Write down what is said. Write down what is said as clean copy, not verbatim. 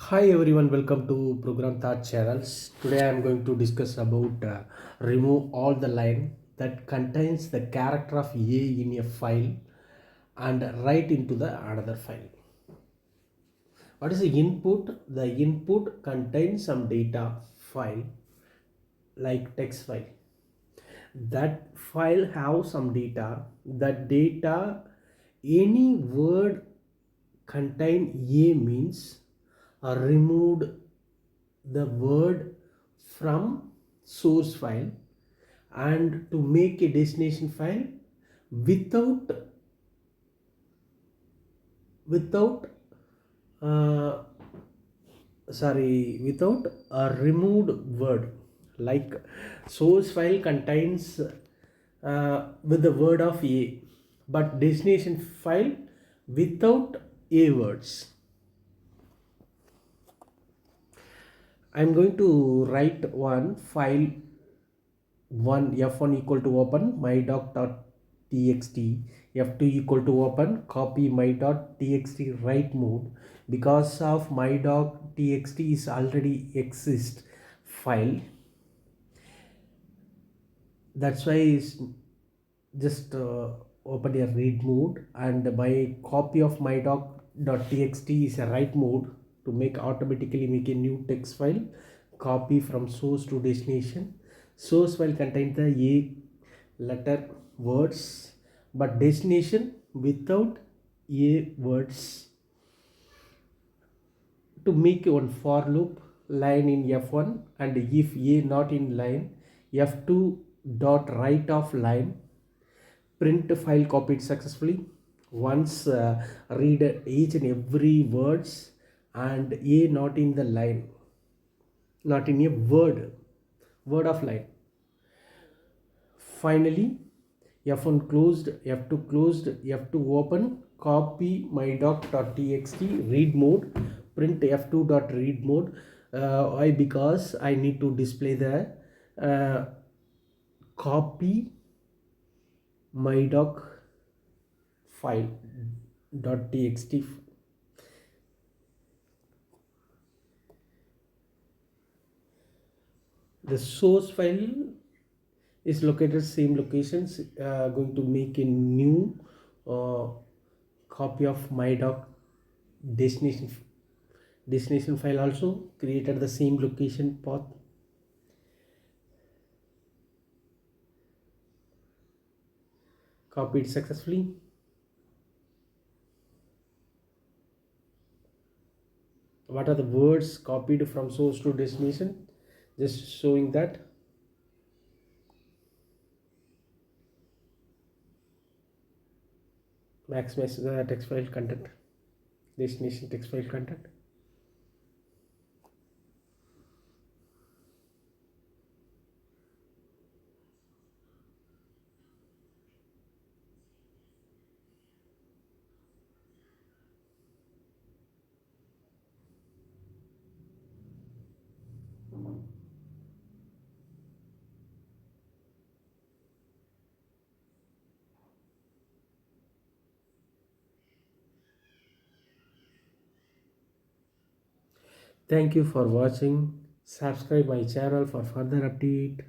Hi everyone, welcome to Program Thought Channels. Today I am going to discuss about remove all the line that contains the character of A in a file and write into the another file. What is the input? The input contains some data file like text file. That file have some data. That data, any word contain A means removed the word from source file and to make a destination file without without uh, without a removed word, like source file contains with the word of a, but destination file without a words. I'm going to write one file, one f1 equal to open my.txt, f2 equal to open copy my.txt write mode. Because of my.txt is already exist file, that's why it's just open a read mode, and my copy of my.txt is a write mode to make automatically make a new text file, copy from source to destination. Source file contains the a letter words, but destination without a words. To make one for loop line in f1, and if a not in line, f2 dot write of line, print file copied successfully. Once read each and every words, and a not in the line, not in a word of line. Finally, f1 closed, f2 closed, f2 open, copy my doc.txt read mode, print f2 dot read mode. Why? Because I need to display the copy my doc file dot txt. The source file is located same locations. Going to make a new uh, copy of my doc destination file, also created the same location path. Copied successfully. What are the words copied from source to destination? Just showing that. Maximize the text file content, destination text file content. Thank you for watching. Subscribe my channel for further update.